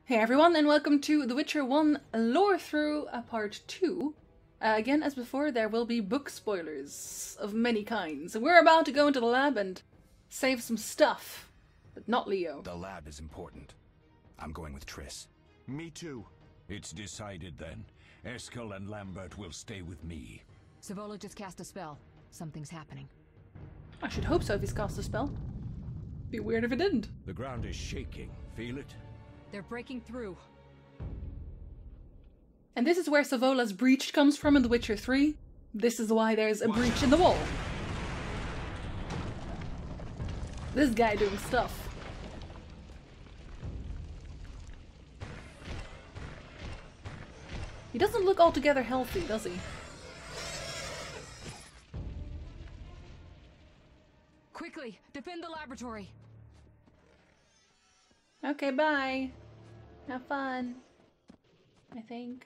Hey everyone, and welcome to The Witcher 1 Lorethrough, Part 2. Again, as before, there will be book spoilers of many kinds. We're about to go into the lab and save some stuff, but not Leo. The lab is important. I'm going with Triss. Me too. It's decided then. Eskel and Lambert will stay with me. Savola just cast a spell. Something's happening. I should hope so if he's cast a spell. Be weird if it didn't. The ground is shaking. Feel it? They're breaking through. And this is where Savola's breach comes from in The Witcher 3. This is why there's a breach in the wall. This guy doing stuff. He doesn't look altogether healthy, does he? Quickly, defend the laboratory. Okay, bye. Have fun. I think.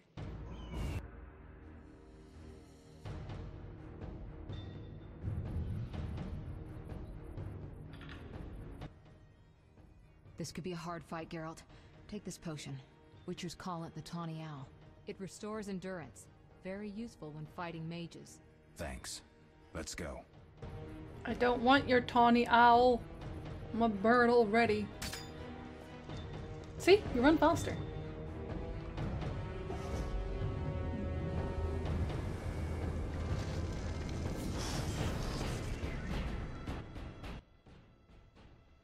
This could be a hard fight, Geralt. Take this potion. Witchers call it the Tawny Owl. It restores endurance. Very useful when fighting mages. Thanks. Let's go. I don't want your Tawny Owl. I'm a bird already. See? You run faster.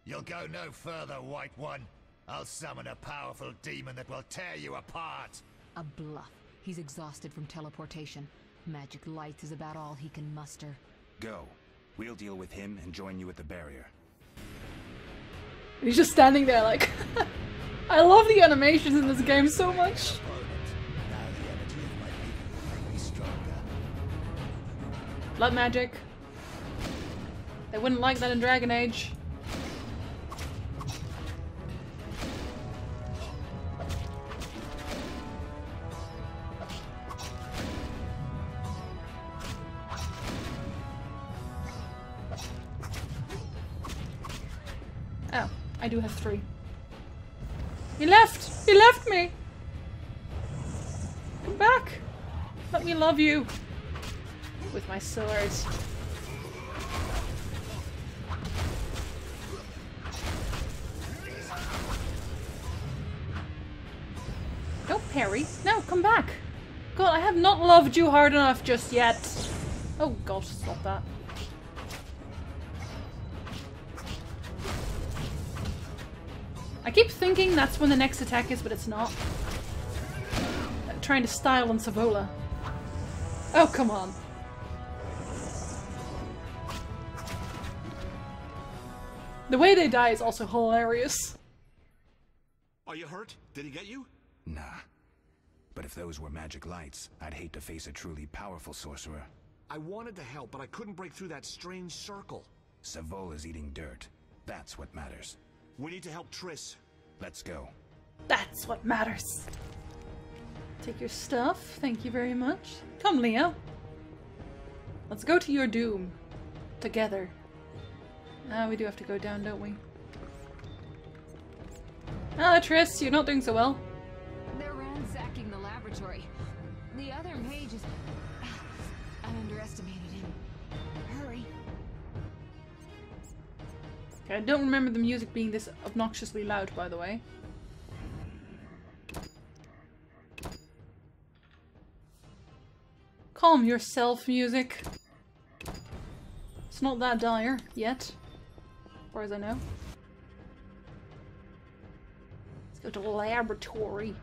You'll go no further, White One. I'll summon a powerful demon that will tear you apart. A bluff. He's exhausted from teleportation. Magic light is about all he can muster. Go. We'll deal with him and join you at the barrier. He's just standing there like... I love the animations in this game so much. Blood magic. They wouldn't like that in Dragon Age. Oh, I do have 3. He left! He left me! Come back! Let me love you! With my sword. Don't parry. No, come back! God, I have not loved you hard enough just yet. Oh god, stop that. I keep thinking that's when the next attack is, but it's not. Trying to style on Savola. Oh, come on. The way they die is also hilarious. Are you hurt? Did he get you? Nah. But if those were magic lights, I'd hate to face a truly powerful sorcerer. I wanted to help, but I couldn't break through that strange circle. Savola's eating dirt. That's what matters. We need to help Triss. Let's go. That's what matters. Take your stuff. Thank you very much. Come, Leo. Let's go to your doom. Together. Ah, we do have to go down, don't we? Ah, Triss, you're not doing so well. They're ransacking the laboratory. The other mage is... I underestimated him. Hurry. Okay, I don't remember the music being this obnoxiously loud, by the way. Calm yourself, music. It's not that dire, yet. As far as I know. Let's go to the laboratory.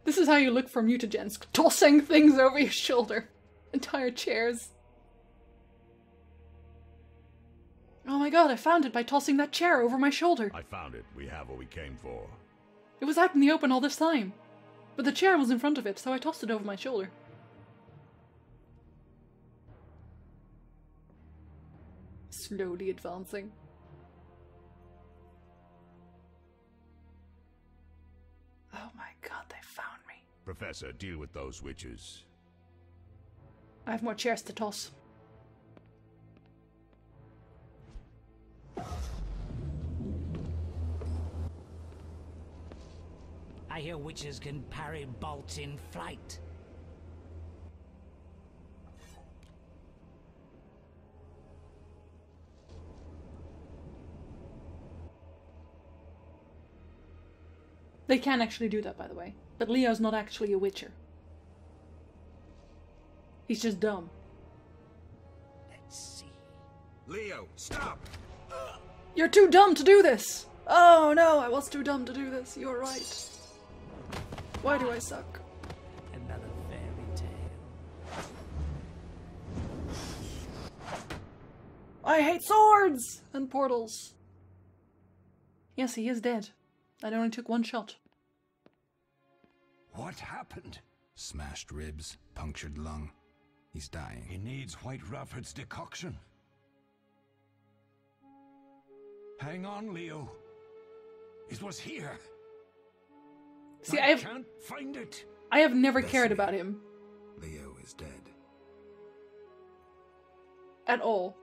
This is how you look for mutagens. Tossing things over your shoulder. Entire chairs. Oh my god, I found it by tossing that chair over my shoulder. I found it. We have what we came for. It was out in the open all this time. But the chair was in front of it, so I tossed it over my shoulder. Slowly advancing. Oh my god, they found me. Professor, deal with those witches. I have more chairs to toss. I hear witches can parry bolts in flight. They can actually do that, by the way. But Leo's not actually a witcher. He's just dumb. Let's see. Leo, stop! You're too dumb to do this! Oh no, I was too dumb to do this. You're right. Why do I suck? Another fairy tale. I hate swords! And portals. Yes, he is dead. That only took one shot. What happened? Smashed ribs, punctured lung. He's dying. He needs White Rafford's decoction. Hang on, Leo. It was here. See, I I can't find it. I have never That's cared me. about him. Leo is dead. At all.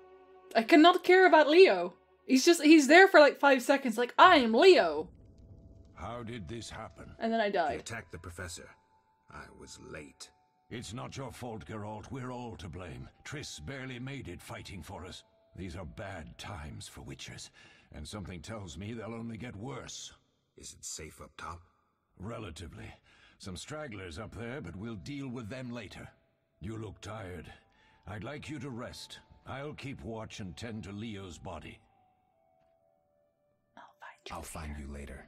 I cannot care about Leo. He's there for like 5 seconds, like, I am Leo! How did this happen? And then I He die. attacked the professor. I was late. It's not your fault, Geralt. We're all to blame. Triss barely made it fighting for us. These are bad times for witchers, and something tells me they'll only get worse. Is it safe up top? Relatively. Some stragglers up there, but we'll deal with them later. You look tired. I'd like you to rest. I'll keep watch and tend to Leo's body. I'll find you later.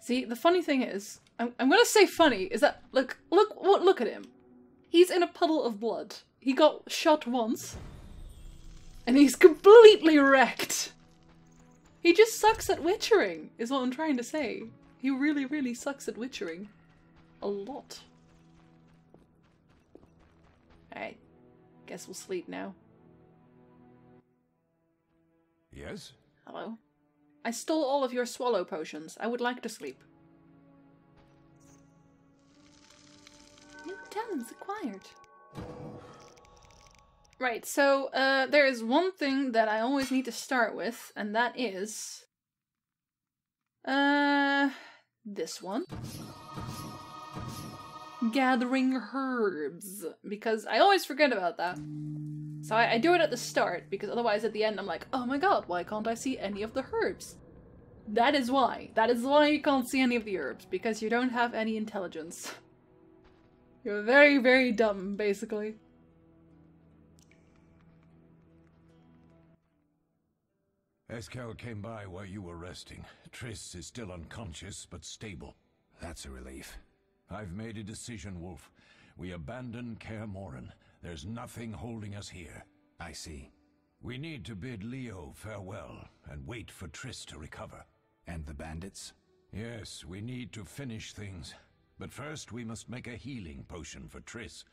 See, the funny thing is, I'm gonna say funny, is that, look at him. He's in a puddle of blood. He got shot once. And he's completely wrecked. He just sucks at witchering, is what I'm trying to say. He really, really sucks at witchering. A lot. Alright. Guess we'll sleep now. Yes? Hello? I stole all of your swallow potions. I would like to sleep. New talents acquired. Right, so there is one thing that I always need to start with, and that is this one. Gathering herbs, because I always forget about that. So I do it at the start, because otherwise at the end I'm like, oh my god, why can't I see any of the herbs? That is why. That is why you can't see any of the herbs, because you don't have any intelligence. You're very, very dumb, basically. Eskel came by while you were resting. Triss is still unconscious, but stable. That's a relief. I've made a decision, Wolf. We abandon Kaer Morhen. There's nothing holding us here. I see. We need to bid Leo farewell and wait for Triss to recover. And the bandits? Yes, we need to finish things. But first we must make a healing potion for Triss.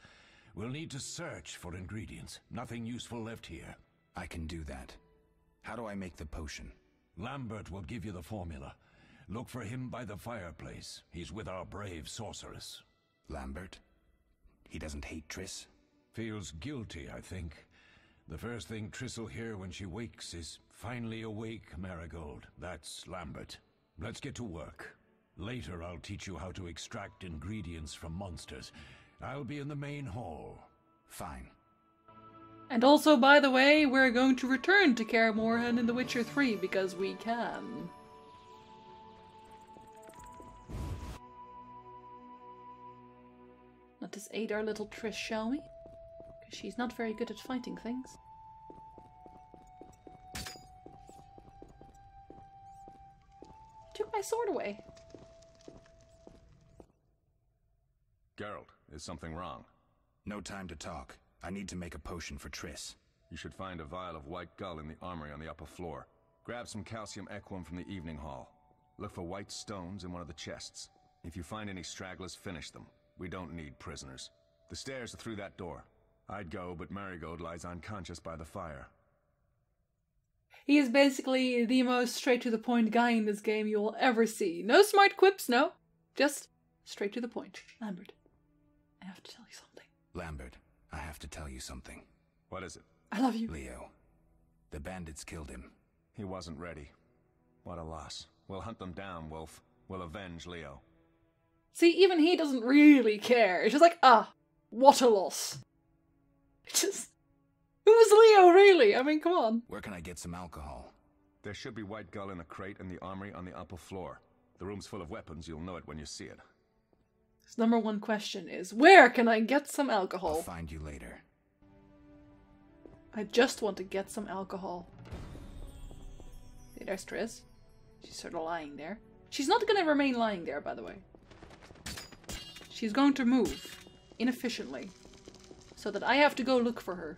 We'll need to search for ingredients. Nothing useful left here. I can do that. How do I make the potion? Lambert will give you the formula. Look for him by the fireplace. He's with our brave sorceress. Lambert? He doesn't hate Triss? Feels guilty, I think. The first thing Triss will hear when she wakes is, "Finally awake, Marigold." That's Lambert. Let's get to work. Later I'll teach you how to extract ingredients from monsters. I'll be in the main hall. Fine. And also, by the way, we're going to return to Kaer Morhen in The Witcher 3, because we can. Let us aid our little Triss, shall we? Because she's not very good at fighting things. Took my sword away. Geralt, is something wrong? No time to talk. I need to make a potion for Triss. You should find a vial of white gull in the armory on the upper floor. Grab some calcium equum from the evening hall. Look for white stones in one of the chests. If you find any stragglers, finish them. We don't need prisoners. The stairs are through that door. I'd go, but Marigold lies unconscious by the fire. He is basically the most straight-to-the-point guy in this game you will ever see. No smart quips, no. Just straight to the point. Lambert, I have to tell you something. Lambert, I have to tell you something. What is it? I love you. Leo, the bandits killed him. He wasn't ready. What a loss. We'll hunt them down, Wolf. We'll avenge Leo. See, even he doesn't really care. It's just like, what a loss. It's just, who was Leo really? I mean, come on. Where can I get some alcohol? There should be White Gull in a crate in the armory on the upper floor. The room's full of weapons. You'll know it when you see it. His number one question is, where can I get some alcohol? I'll find you later. I just want to get some alcohol. See, there's Triss. She's sort of lying there. She's not going to remain lying there, by the way. She's going to move inefficiently so that I have to go look for her.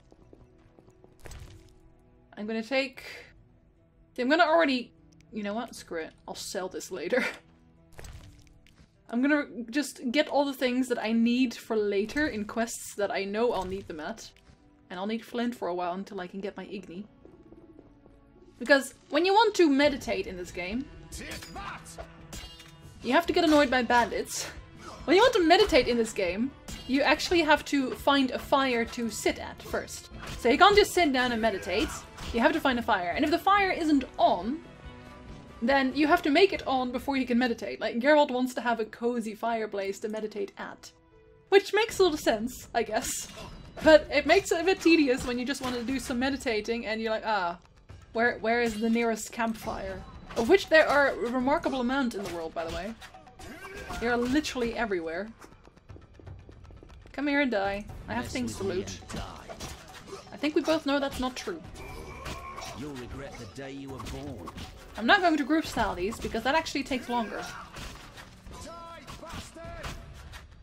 I'm going to take... See, I'm going to already... You know what? Screw it. I'll sell this later. I'm gonna just get all the things that I need for later in quests that I know I'll need them at. And I'll need Flint for a while until I can get my Igni. Because when you want to meditate in this game, you have to get annoyed by bandits. When you want to meditate in this game, you actually have to find a fire to sit at first. So you can't just sit down and meditate, you have to find a fire. And if the fire isn't on, then you have to make it on before you can meditate. Like, Geralt wants to have a cozy fireplace to meditate at. Which makes a little sense, I guess. But it makes it a bit tedious when you just want to do some meditating and you're like, where is the nearest campfire? Of which there are a remarkable amount in the world, by the way. They are literally everywhere. Come here and die. I have things to loot. I think we both know that's not true. You'll regret the day you were born. I'm not going to group style these because that actually takes longer.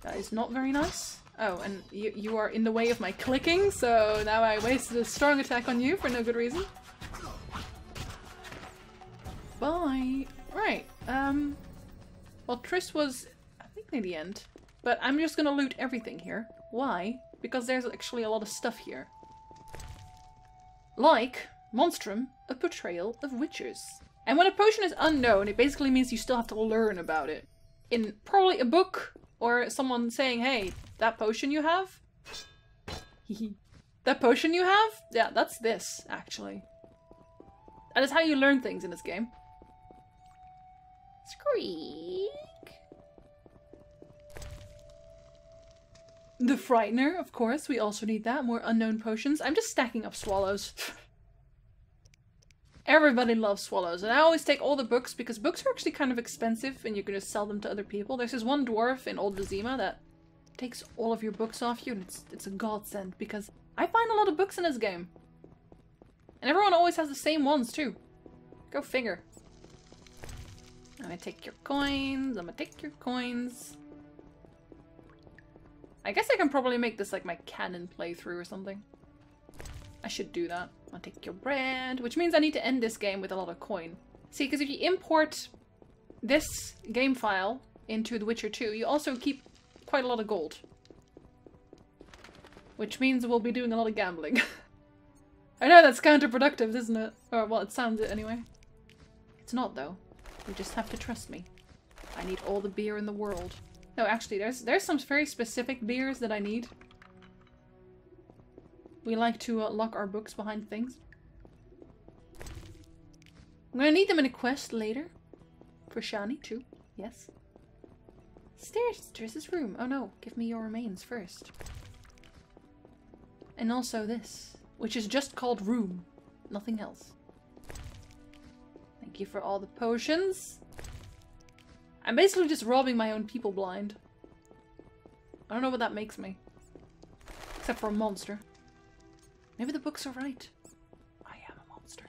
That is not very nice. Oh, and you are in the way of my clicking, so now I wasted a strong attack on you for no good reason. Bye. Right. Well, Triss was, I think, near the end. But I'm just gonna loot everything here. Why? Because there's actually a lot of stuff here. Like Monstrum, a portrayal of witchers. And when a potion is unknown, it basically means you still have to learn about it. In probably a book, or someone saying, hey, that potion you have? That potion you have? Yeah, that's this, actually. That is how you learn things in this game. Squeak! The Frightener, of course, we also need that. More unknown potions. I'm just stacking up swallows. Everybody loves swallows, and I always take all the books because books are actually kind of expensive and you can just sell them to other people. There's this one dwarf in Old Vizima that takes all of your books off you, and it's a godsend because I find a lot of books in this game. And everyone always has the same ones too. Go figure. I'm gonna take your coins, I'm gonna take your coins. I guess I can probably make this like my canon playthrough or something. I should do that. I'll take your bread, which means I need to end this game with a lot of coin. See, because if you import this game file into The Witcher 2, you also keep quite a lot of gold. Which means we'll be doing a lot of gambling. I know that's counterproductive, isn't it? Or, well, it sounds it anyway. It's not, though. You just have to trust me. I need all the beer in the world. No, actually, there's some very specific beers that I need. We like to lock our books behind things. I'm gonna need them in a quest later. For Shani, too. Yes. Stairs! Triss's room. Oh no, give me your remains first. And also this, which is just called room. Nothing else. Thank you for all the potions. I'm basically just robbing my own people blind. I don't know what that makes me. Except for a monster. Maybe the books are right. I am a monster.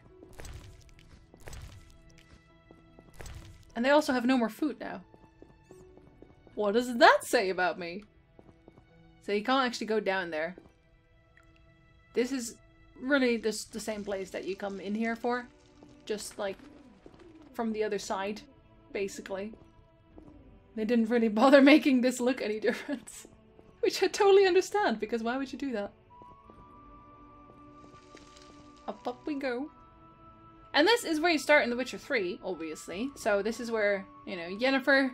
And they also have no more food now. What does that say about me? So you can't actually go down there. This is really just the same place that you come in here for. Just like from the other side, basically. They didn't really bother making this look any different. Which I totally understand, because why would you do that? Up we go. And this is where you start in The Witcher 3, obviously. So this is where, you know, Yennefer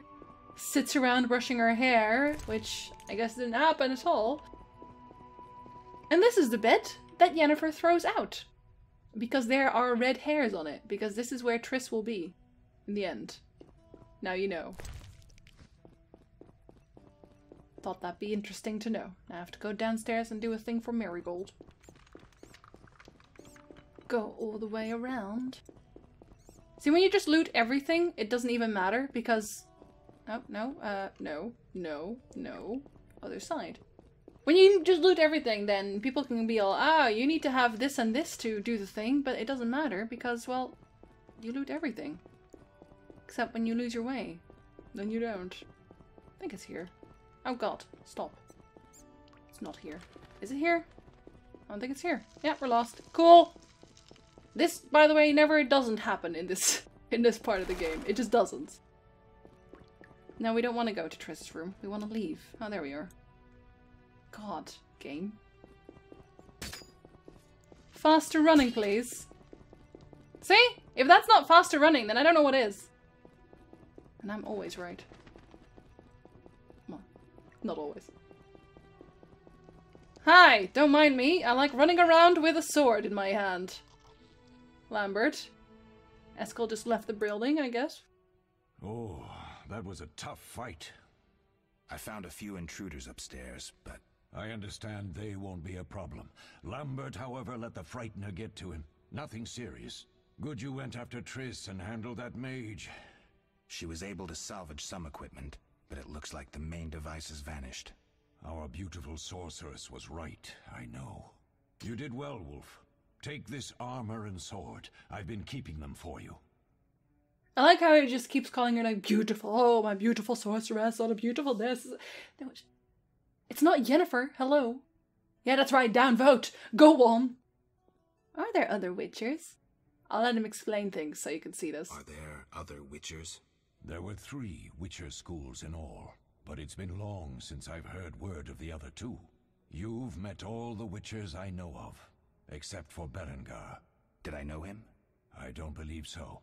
sits around brushing her hair, which I guess didn't happen at all. And this is the bed that Yennefer throws out. Because there are red hairs on it. Because this is where Triss will be. In the end. Now you know. Thought that'd be interesting to know. Now I have to go downstairs and do a thing for Marigold. Go all the way around. See, when you just loot everything, it doesn't even matter because... Oh, no. Other side. When you just loot everything, then people can be all, ah, you need to have this and this to do the thing, but it doesn't matter because, well, you loot everything. Except when you lose your way. Then you don't. I think it's here. Oh god, stop. It's not here. Is it here? I don't think it's here. Yeah, we're lost. Cool! This, by the way, never doesn't happen in this part of the game. It just doesn't. No, we don't want to go to Triss's room. We want to leave. Oh, there we are. God, game. Faster running, please. See? If that's not faster running, then I don't know what is. And I'm always right. Well, not always. Hi! Don't mind me. I like running around with a sword in my hand. Lambert. Eskel just left the building, I guess. Oh, that was a tough fight. I found a few intruders upstairs, but... I understand they won't be a problem. Lambert, however, let the Frightener get to him. Nothing serious. Good you went after Triss and handled that mage. She was able to salvage some equipment, but it looks like the main device has vanished. Our beautiful sorceress was right, I know. You did well, Wolf. Take this armor and sword. I've been keeping them for you. I like how he just keeps calling her like beautiful. Oh, my beautiful sorceress, all the beautiful this. It's not Yennefer. Hello. Yeah, that's right. Downvote. Go on. Are there other Witchers? I'll let him explain things so you can see this. Are there other Witchers? There were 3 Witcher schools in all, but it's been long since I've heard word of the other 2. You've met all the Witchers I know of, except for Berengar. Did I know him? I don't believe so.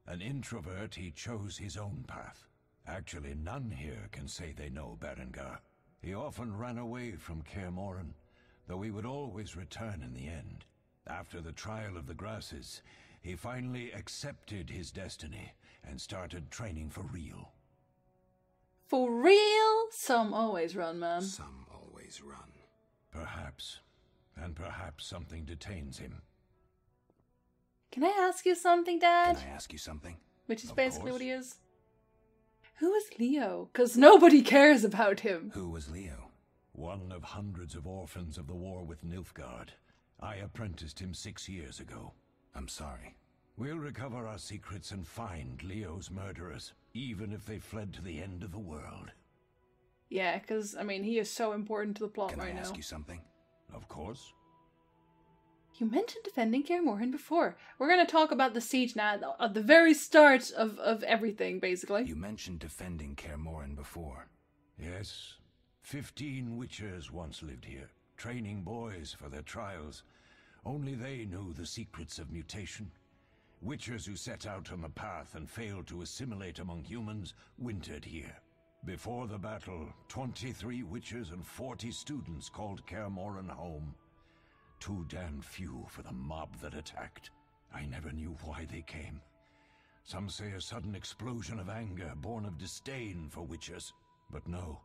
An introvert, he chose his own path. Actually, none here can say they know Berengar. He often ran away from Kaer Morhen, though he would always return in the end. After the trial of the grasses, he finally accepted his destiny and started training for real. For real? Some always run, man. Some always run. Perhaps. And perhaps something detains him. Can I ask you something, Dad? Can I ask you something? Which is Of basically course. what he is. Who is Leo? Because nobody cares about him. Who was Leo? One of hundreds of orphans of the war with Nilfgaard. I apprenticed him 6 years ago. I'm sorry. We'll recover our secrets and find Leo's murderers, even if they fled to the end of the world. Yeah, because, I mean, he is so important to the plot Can right I now. ask you something? Of course. You mentioned defending Kaer Morhen before. We're going to talk about the siege now at the very start of everything, basically. You mentioned defending Kaer Morhen before. Yes. 15 Witchers once lived here, training boys for their trials. Only they knew the secrets of mutation. Witchers who set out on the path and failed to assimilate among humans wintered here. Before the battle, 23 Witchers and 40 students called Kaer Morhen home. Too damn few for the mob that attacked. I never knew why they came. Some say a sudden explosion of anger born of disdain for Witchers. But no.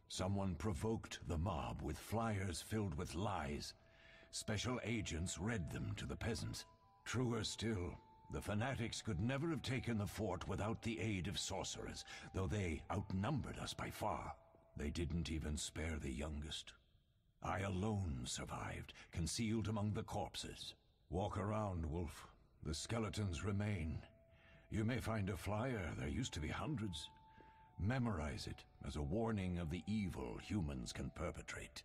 Someone provoked the mob with flyers filled with lies. Special agents read them to the peasants. Truer still, the fanatics could never have taken the fort without the aid of sorcerers, though they outnumbered us by far. They didn't even spare the youngest. I alone survived, concealed among the corpses. Walk around, Wolf. The skeletons remain. You may find a flyer, there used to be hundreds. Memorize it as a warning of the evil humans can perpetrate.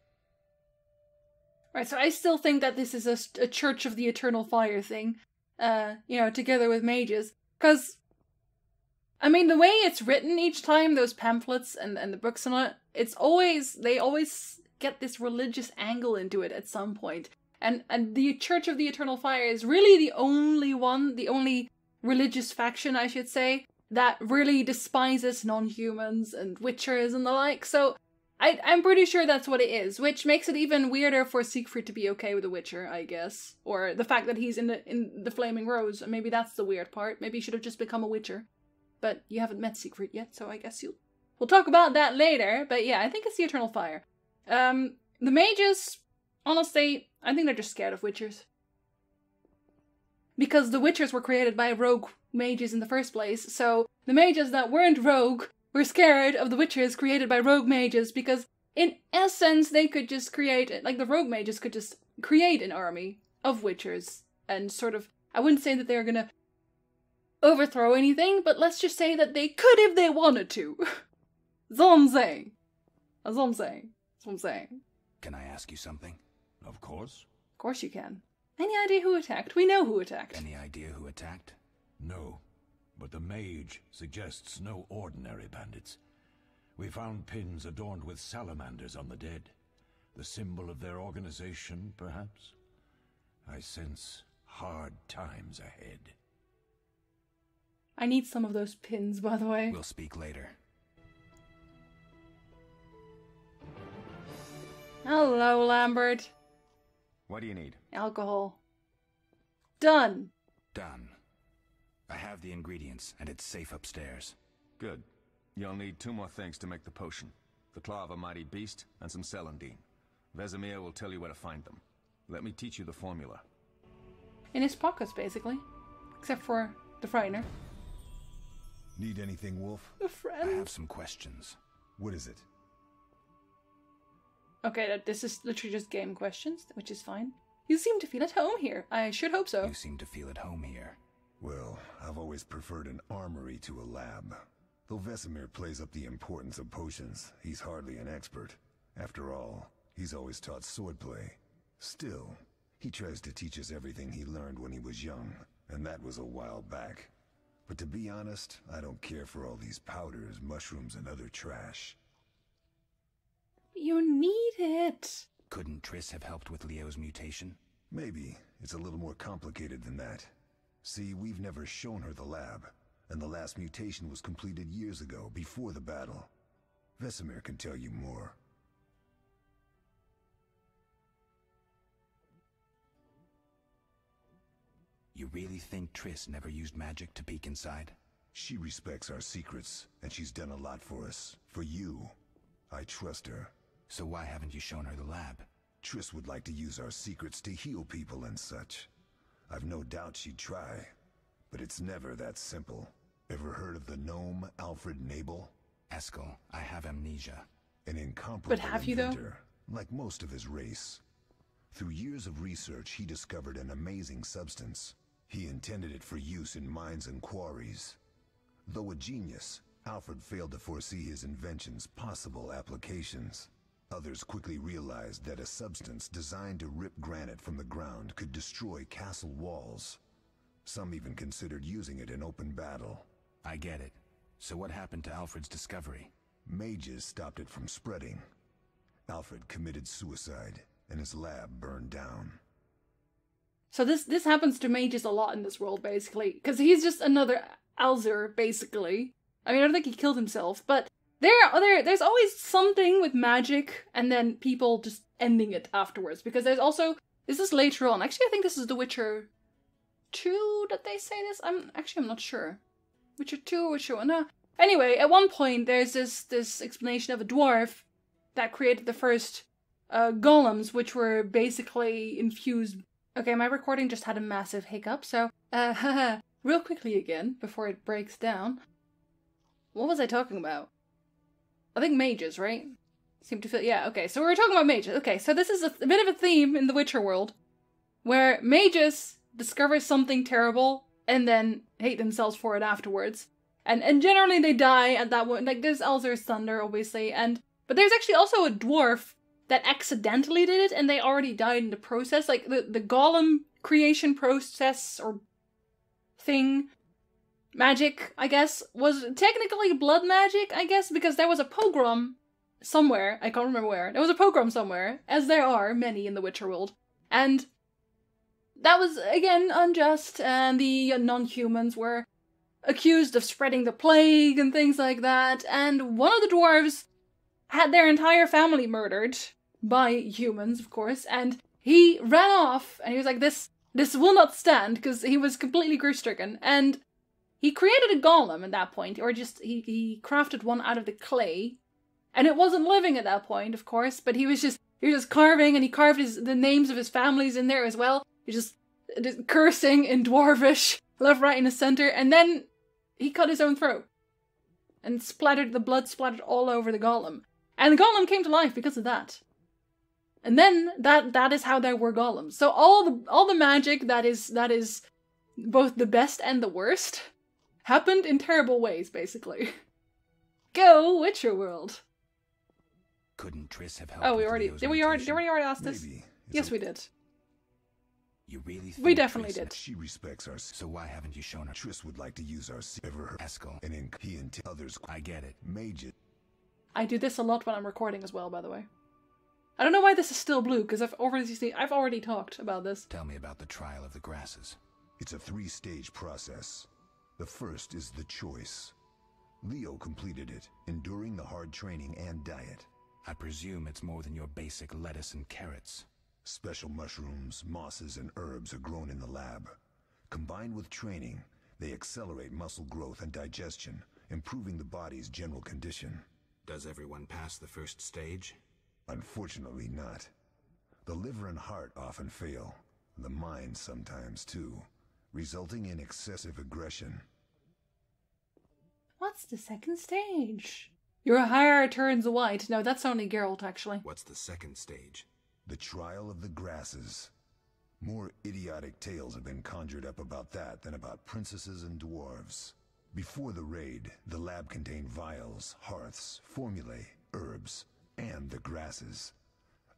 Right, so I still think that this is a Church of the Eternal Fire thing, together with mages. Because, I mean, the way it's written each time, those pamphlets and the books and all, they always get this religious angle into it at some point. And the Church of the Eternal Fire is really the only religious faction, I should say, that really despises non-humans and witchers and the like. So I'm pretty sure that's what it is, which makes it even weirder for Siegfried to be okay with the Witcher, I guess. Or the fact that he's in the Flaming Rose. Maybe that's the weird part. Maybe he should have just become a Witcher. But you haven't met Siegfried yet, so I guess we'll talk about that later. But yeah, I think it's the Eternal Fire. The mages, honestly, I think they're just scared of Witchers. Because the Witchers were created by rogue mages in the first place, so the mages that weren't rogue were scared of the Witchers created by rogue mages, because in essence they could just create, like the rogue mages could just create an army of Witchers, and sort of, I wouldn't say that they're gonna overthrow anything, but let's just say that they could if they wanted to. That's all I'm saying. That's all I'm saying. That's what I'm saying. Can I ask you something? Of course. Of course you can. Any idea who attacked? We know who attacked. Any idea who attacked? No, but the mage suggests no ordinary bandits. We found pins adorned with salamanders on the dead. The symbol of their organization, perhaps? I sense hard times ahead. I need some of those pins, by the way. We'll speak later. Hello, Lambert. What do you need? Alcohol. Done. Done. I have the ingredients, and it's safe upstairs. Good. You'll need 2 more things to make the potion. The claw of a mighty beast, and some celandine. Vesemir will tell you where to find them. Let me teach you the formula. In his pockets, basically. Except for the Frightener. Need anything, Wolf? The I friend. have some questions. What is it? Okay, this is literally just game questions, which is fine. You seem to feel at home here. I should hope so. You seem to feel at home here. Well, I've always preferred an armory to a lab. Though Vesemir plays up the importance of potions, he's hardly an expert. After all, he's always taught swordplay. Still, he tries to teach us everything he learned when he was young, and that was a while back. But to be honest, I don't care for all these powders, mushrooms, and other trash. You need it. Couldn't Triss have helped with Leo's mutation? Maybe. It's a little more complicated than that. See, we've never shown her the lab, and the last mutation was completed years ago, before the battle. Vesemir can tell you more. You really think Triss never used magic to peek inside? She respects our secrets, and she's done a lot for us. For you. I trust her. So why haven't you shown her the lab? Triss would like to use our secrets to heal people and such. I've no doubt she'd try, but it's never that simple. Ever heard of the gnome Alfred Nabel? Eskel, I have amnesia. An incomparable But have you, though? inventor, like most of his race. Through years of research, he discovered an amazing substance. He intended it for use in mines and quarries. Though a genius, Alfred failed to foresee his invention's possible applications. Others quickly realized that a substance designed to rip granite from the ground could destroy castle walls. Some even considered using it in open battle. I get it. So what happened to Alfred's discovery? Mages stopped it from spreading. Alfred committed suicide, and his lab burned down. So this happens to mages a lot in this world, basically. Because he's just another Alzur, basically. I mean, I don't think he killed himself, but there's always something with magic, and then people just ending it afterwards. Because there's also, this is later on. Actually, I think this is The Witcher 2 that they say this. I'm not sure. Witcher 2 or Witcher 1? No. Anyway, at one point there's this explanation of a dwarf that created the first golems, which were basically infused. Okay, my recording just had a massive hiccup, so real quickly again before it breaks down. What was I talking about? I think mages, right? Seem to feel, yeah, okay, so we were talking about mages. Okay, so this is a bit of a theme in the Witcher world, where mages discover something terrible and then hate themselves for it afterwards. And generally they die at that one. Like, there's Alzur's Thunder, obviously, but there's actually also a dwarf that accidentally did it, and they already died in the process. Like, the golem creation process, or thing, magic, I guess, was technically blood magic, I guess, because there was a pogrom somewhere, I can't remember where, there was a pogrom somewhere, as there are many in the Witcher world, and that was, again, unjust, and the non-humans were accused of spreading the plague and things like that, and one of the dwarves had their entire family murdered by humans, of course, and he ran off, and he was like, this will not stand, because he was completely grief-stricken, and he created a golem at that point, or just, he crafted one out of the clay, and it wasn't living at that point, of course, but he was just carving, and he carved the names of his families in there as well. He just cursing in Dwarvish, left, right, and the center, and then he cut his own throat. And the blood splattered all over the golem. And the golem came to life because of that. And then that is how there were golems. So all the magic that is both the best and the worst happened in terrible ways, basically. Go Witcher World. Couldn't Triss have helped? Oh, did we already ask this? Maybe. Yes, we did. You really think We definitely Triss- did. She respects our... So why haven't you shown her Triss would like to use our... Ever her... Eskel? And in he and others... I get it. Mage it. I do this a lot when I'm recording as well, by the way. I don't know why this is still blue, because I've already talked about this. Tell me about the trial of the grasses. It's a 3-stage process. The first is the choice. Leo completed it, enduring the hard training and diet. I presume it's more than your basic lettuce and carrots. Special mushrooms, mosses, and herbs are grown in the lab. Combined with training, they accelerate muscle growth and digestion, improving the body's general condition. Does everyone pass the first stage? Unfortunately not. The liver and heart often fail. The mind sometimes too, resulting in excessive aggression. What's the second stage? Your hair turns white. No, that's only Geralt, actually. What's the second stage? The trial of the grasses. More idiotic tales have been conjured up about that than about princesses and dwarves. Before the raid, the lab contained vials, hearths, formulae, herbs, and the grasses.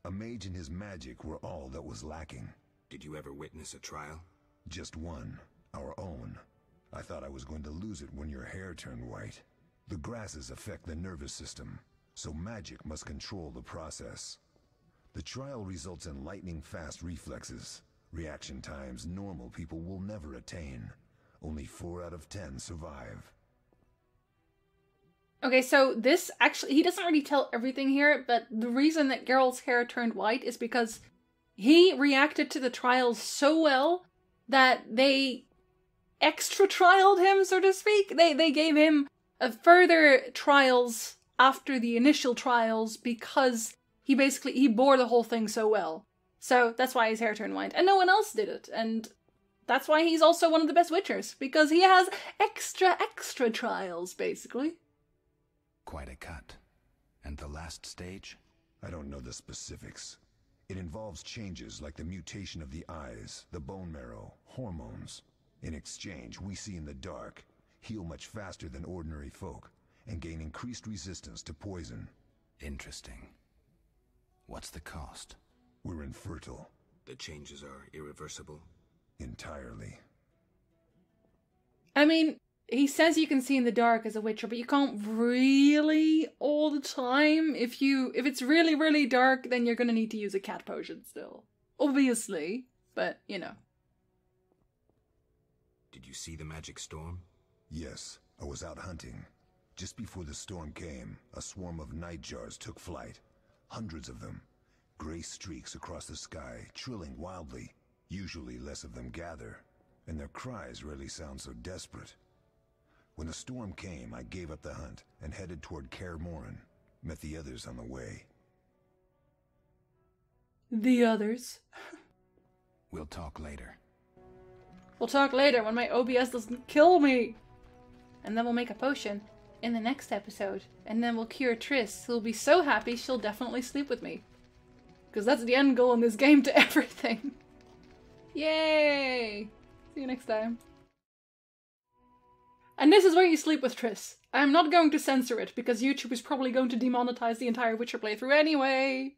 A mage and his magic were all that was lacking. Did you ever witness a trial? Just one, our own. I thought I was going to lose it when your hair turned white. The grasses affect the nervous system, so magic must control the process. The trial results in lightning-fast reflexes, reaction times normal people will never attain. Only 4 out of 10 survive. Okay, so this actually, he doesn't really tell everything here, but the reason that Geralt's hair turned white is because he reacted to the trials so well that they extra-trialed him, so to speak. They gave him further trials after the initial trials because he bore the whole thing so well. So that's why his hair turned white. And no one else did it. And that's why he's also one of the best Witchers. Because he has extra trials, basically. Quite a cut. And the last stage? I don't know the specifics. It involves changes like the mutation of the eyes, the bone marrow, hormones. In exchange, we see in the dark, heal much faster than ordinary folk, and gain increased resistance to poison. Interesting. What's the cost? We're infertile. The changes are irreversible? Entirely. I mean, he says you can see in the dark as a Witcher, but you can't really all the time. If it's really, really dark, then you're gonna need to use a cat potion still. Obviously, but, you know. Did you see the magic storm? Yes, I was out hunting. Just before the storm came, a swarm of nightjars took flight. Hundreds of them. Gray streaks across the sky, trilling wildly. Usually less of them gather, and their cries rarely sound so desperate. When the storm came, I gave up the hunt and headed toward Kaer Morhen. Met the others on the way. The others? We'll talk later. We'll talk later when my OBS doesn't kill me. And then we'll make a potion in the next episode. And then we'll cure Triss, who'll be so happy she'll definitely sleep with me. Because that's the end goal in this game to everything. Yay! See you next time. And this is where you sleep with Triss. I'm not going to censor it, because YouTube is probably going to demonetize the entire Witcher playthrough anyway.